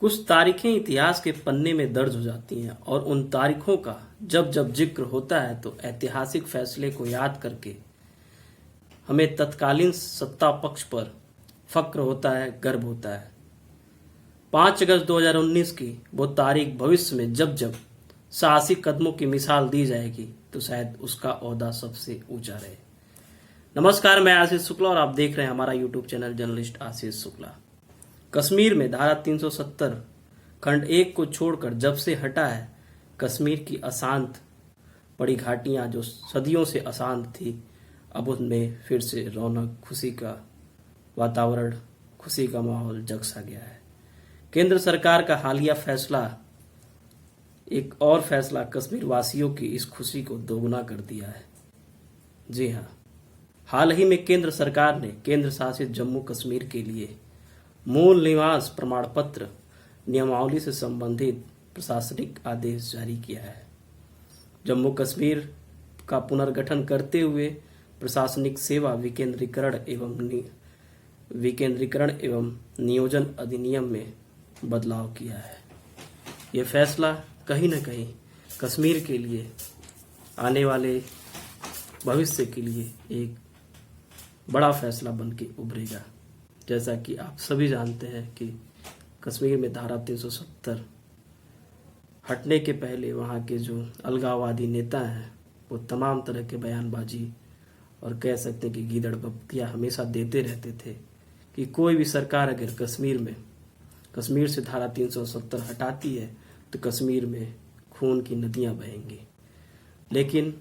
कुछ तारीखें इतिहास के पन्ने में दर्ज हो जाती हैं और उन तारीखों का जब जब जिक्र होता है तो ऐतिहासिक फैसले को याद करके हमें तत्कालीन सत्ता पक्ष पर फक्र होता है, गर्व होता है। 5 अगस्त 2019 की वो तारीख भविष्य में जब जब साहसी कदमों की मिसाल दी जाएगी तो शायद उसका ओहदा सबसे ऊंचा रहे। नमस्कार, मैं आशीष शुक्ला और आप देख रहे हैं हमारा YouTube channel journalist Ashish Shukla. Kashmir में धारा 370 खंड 1 को छोड़कर जब से हटा है, कश्मीर की अशांत पड़ी घाटियां जो सदियों से अशांत थी, अब उनमें फिर से रौनक, खुशी का वातावरण, खुशी का माहौल जग सा गया है। केंद्र सरकार का हालिया फैसला, एक और फैसला कश्मीर वासियों की इस खुशी को दोगुना कर दिया है। जी हाँ, हाल ही में केंद्र सरकार ने केंद्र शासित जम्मू कश्मीर के लिए मूल निवास प्रमाण पत्र नियमावली से संबंधित प्रशासनिक आदेश जारी किया है। जम्मू कश्मीर का पुनर्गठन करते हुए प्रशासनिक सेवा विकेंद्रीकरण एवं नियोजन अधिनियम में बदलाव किया है। ये फैसला कहीं न कहीं कश्मीर के लिए आने वाले भविष्य के लिए एक बड़ा फैसला बन के उभरेगा। जैसा कि आप सभी जानते हैं कि कश्मीर में धारा 370 हटने के पहले वहाँ के जो अलगाववादी नेता हैं वो तमाम तरह के बयानबाजी और कह सकते हैं कि गीदड़ बत्तियाँ हमेशा देते रहते थे कि कोई भी सरकार अगर कश्मीर से धारा 370 हटाती है तो कश्मीर में खून की नदियाँ बहेंगी। लेकिन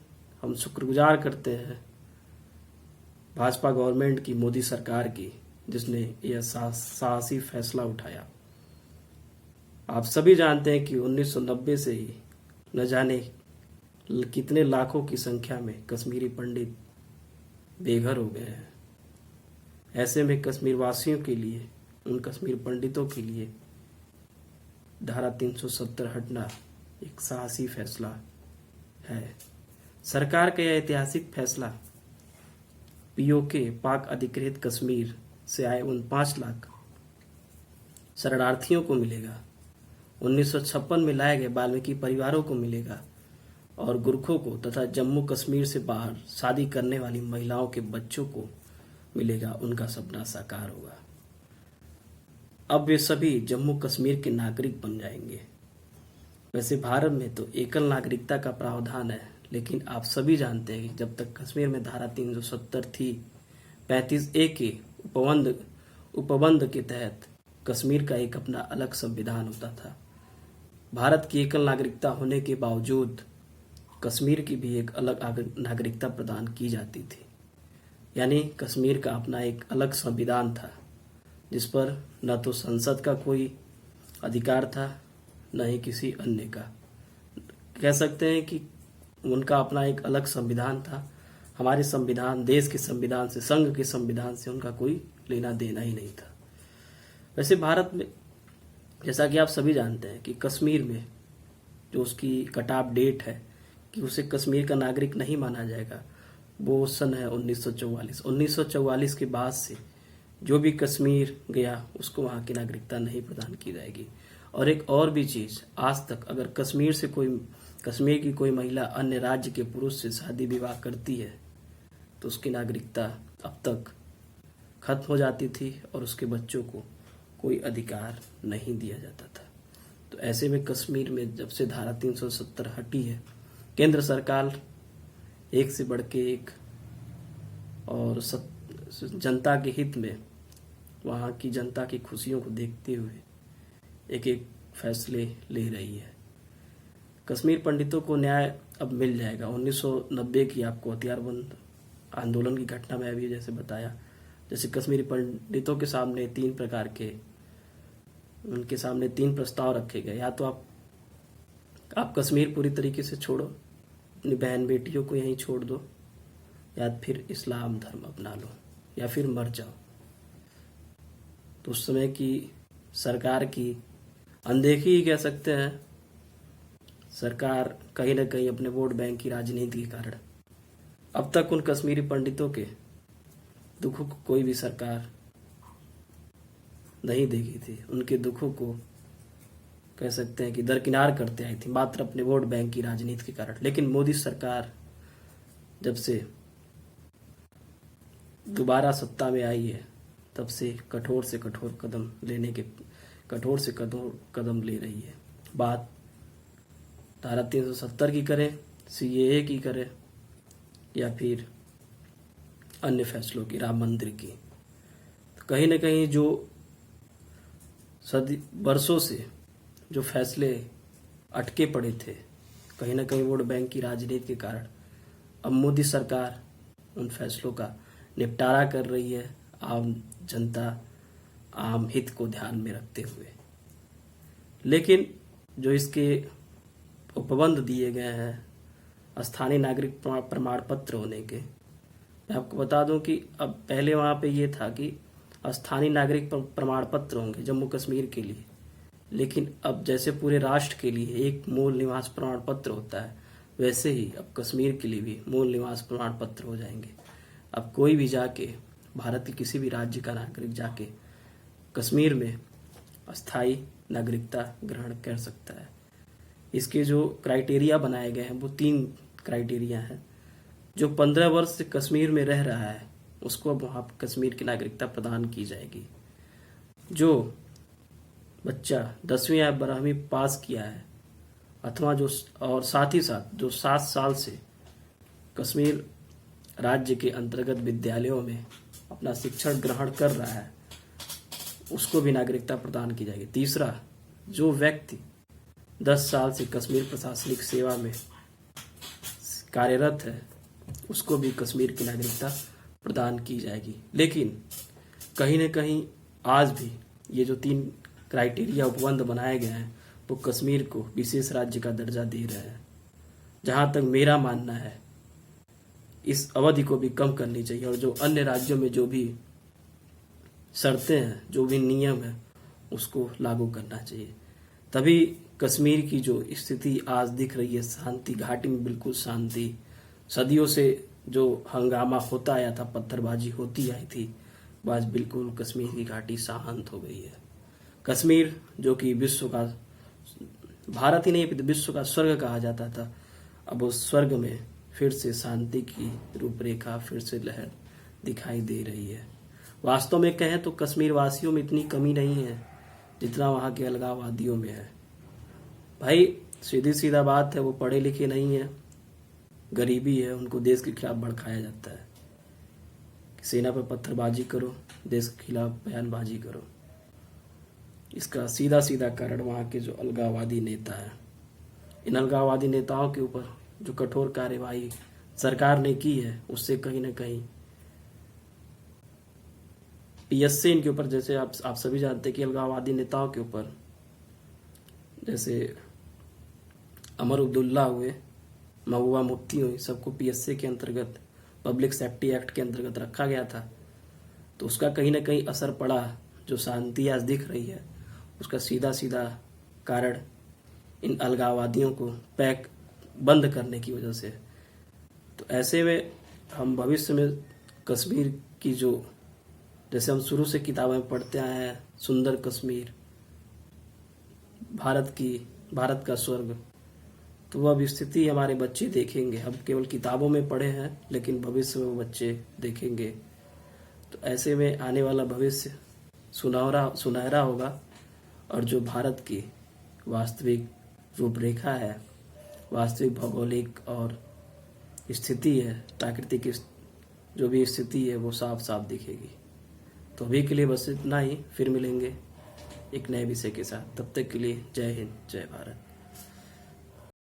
हम शुक्रगुजार करते हैं भाजपा गवर्नमेंट की, मोदी सरकार की, जिसने यह साहसी फैसला उठाया। आप सभी जानते हैं कि 1990 से ही न जाने कितने लाखों की संख्या में कश्मीरी पंडित बेघर हो गए हैं। ऐसे में कश्मीर वासियों के लिए, उन कश्मीर पंडितों के लिए धारा 370 हटना एक साहसी फैसला है। सरकार का यह ऐतिहासिक फैसला पीओके पाक अधिकृत कश्मीर से आए उन 5 लाख शरणार्थियों को मिलेगा, 1956 में लाए गए वाल्मीकि परिवारों को मिलेगा और गुरखों को तथा जम्मू कश्मीर से बाहर शादी करने वाली महिलाओं के बच्चों को मिलेगा। उनका सपना साकार होगा। अब वे सभी जम्मू कश्मीर के नागरिक बन जाएंगे। वैसे भारत में तो एकल नागरिकता का प्रावधान है, लेकिन आप सभी जानते हैं कि जब तक कश्मीर में धारा 370 थी, 35A के उपबंध के तहत कश्मीर का एक अपना अलग संविधान होता था। भारत की एकल नागरिकता होने के बावजूद कश्मीर की भी एक अलग नागरिकता प्रदान की जाती थी। यानी कश्मीर का अपना एक अलग संविधान था, जिस पर न तो संसद का कोई अधिकार था, न ही किसी अन्य का। कह सकते हैं कि उनका अपना एक अलग संविधान था। हमारे संविधान, देश के संविधान से, संघ के संविधान से उनका कोई लेना देना ही नहीं था। वैसे भारत में, जैसा कि आप सभी जानते हैं कि कश्मीर में जो उसकी कट ऑफ डेट है कि उसे कश्मीर का नागरिक नहीं माना जाएगा, वो सन है 1944। 1944 के बाद से जो भी कश्मीर गया उसको वहाँ की नागरिकता नहीं प्रदान की जाएगी। और एक और भी चीज़, आज तक अगर कश्मीर की कोई महिला अन्य राज्य के पुरुष से शादी विवाह करती है तो उसकी नागरिकता अब तक खत्म हो जाती थी और उसके बच्चों को कोई अधिकार नहीं दिया जाता था। तो ऐसे में कश्मीर में जब से धारा 370 हटी है, केंद्र सरकार एक से बढ़ के एक और जनता के हित में, वहाँ की जनता की खुशियों को देखते हुए एक एक फैसले ले रही है। कश्मीर पंडितों को न्याय अब मिल जाएगा। 1990 की आपको हथियारबंद आंदोलन की घटना में अभी जैसे बताया, जैसे कश्मीरी पंडितों के सामने उनके सामने 3 प्रस्ताव रखे गए। या तो आप कश्मीर पूरी तरीके से छोड़ो, अपनी बहन बेटियों को यहीं छोड़ दो, या फिर इस्लाम धर्म अपना लो, या फिर मर जाओ। तो उस समय की सरकार की अनदेखी ही कह सकते हैं। सरकार कहीं न कहीं अपने वोट बैंक की राजनीति के कारण अब तक उन कश्मीरी पंडितों के दुखों को कोई भी सरकार नहीं देखी थी। उनके दुखों को कह सकते हैं कि दरकिनार करते आई थी मात्र अपने वोट बैंक की राजनीति के कारण। लेकिन मोदी सरकार जब से दोबारा सत्ता में आई है तब से कठोर से कठोर कदम ले रही है। बात धारा 370 की करें, सीएए की करें या फिर अन्य फैसलों की, राम मंदिर की, तो कहीं न कहीं जो वर्षों से जो फैसले अटके पड़े थे, कहीं न कहीं वोट बैंक की राजनीति के कारण अब मोदी सरकार उन फैसलों का निपटारा कर रही है, आम जनता, आम हित को ध्यान में रखते हुए। लेकिन जो इसके उपबंध दिए गए हैं स्थानीय नागरिक प्रमाण पत्र होने के, मैं आपको बता दूं कि अब पहले वहाँ पे ये था कि स्थानीय नागरिक प्रमाण पत्र होंगे जम्मू कश्मीर के लिए, लेकिन अब जैसे पूरे राष्ट्र के लिए एक मूल निवास प्रमाण पत्र होता है, वैसे ही अब कश्मीर के लिए भी मूल निवास प्रमाण पत्र हो जाएंगे। अब कोई भी जाके, भारत के किसी भी राज्य का नागरिक जाके कश्मीर में अस्थायी नागरिकता ग्रहण कर सकता है। इसके जो क्राइटेरिया बनाए गए हैं वो 3 क्राइटेरिया हैं। जो 15 वर्ष से कश्मीर में रह रहा है उसको अब वहाँ कश्मीर की नागरिकता प्रदान की जाएगी। जो बच्चा 10वीं या 12वीं पास किया है अथवा जो, और साथ ही साथ जो 7 साल से कश्मीर राज्य के अंतर्गत विद्यालयों में अपना शिक्षण ग्रहण कर रहा है, उसको भी नागरिकता प्रदान की जाएगी। तीसरा, जो व्यक्ति 10 साल से कश्मीर प्रशासनिक सेवा में कार्यरत है उसको भी कश्मीर की नागरिकता प्रदान की जाएगी। लेकिन कहीं न कहीं आज भी ये जो 3 क्राइटेरिया उपबंध बनाए गए हैं वो कश्मीर को विशेष राज्य का दर्जा दे रहे हैं। जहाँ तक मेरा मानना है इस अवधि को भी कम करनी चाहिए और जो अन्य राज्यों में जो भी शर्तें हैं, जो भी नियम है, उसको लागू करना चाहिए। तभी कश्मीर की जो स्थिति आज दिख रही है, शांति, घाटी में बिल्कुल शांति, सदियों से जो हंगामा होता आया था, पत्थरबाजी होती आई थी, आज बिल्कुल कश्मीर की घाटी शांत हो गई है। कश्मीर जो कि विश्व का, भारत ही नहीं विश्व का स्वर्ग कहा जाता था, अब उस स्वर्ग में फिर से शांति की रूपरेखा, फिर से लहर दिखाई दे रही है। वास्तव में कहें तो कश्मीर वासियों में इतनी कमी नहीं है जितना वहाँ के अलगाववादियों में है। भाई सीधी सीधा बात है, वो पढ़े लिखे नहीं है, गरीबी है, उनको देश के खिलाफ भड़काया जाता है। सेना पर पत्थरबाजी करो, देश के खिलाफ बयानबाजी करो। इसका सीधा सीधा कारण वहाँ के जो अलगाववादी नेता है, इन अलगाववादी नेताओं के ऊपर जो कठोर कार्यवाही सरकार ने की है उससे कहीं ना कहीं पीएससी इनके ऊपर, जैसे आप सभी जानते हैं कि अलगाववादी नेताओं के ऊपर जैसे अमर अब्दुल्ला हुए, महबूबा मुफ्ती हुई, सबको पीएससी के अंतर्गत, पब्लिक सेफ्टी एक्ट के अंतर्गत रखा गया था। तो उसका कहीं ना कहीं असर पड़ा। जो शांति आज दिख रही है उसका सीधा सीधा कारण इन अलगाववादियों को पैक बंद करने की वजह से। तो ऐसे में हम भविष्य में कश्मीर की जो, जैसे हम शुरू से किताबें पढ़ते आए हैं, सुंदर कश्मीर, भारत का स्वर्ग, तो वह स्थिति हमारे बच्चे देखेंगे। हम केवल किताबों में पढ़े हैं लेकिन भविष्य में वो बच्चे देखेंगे। तो ऐसे में आने वाला भविष्य सुनहरा होगा और जो भारत की वास्तविक रूपरेखा है, वास्तविक भौगोलिक और स्थिति है, प्राकृतिक जो भी स्थिति है वो साफ साफ दिखेगी। तो अभी के लिए बस इतना ही, फिर मिलेंगे एक नए विषय के साथ। तब तक के लिए जय हिंद, जय भारत।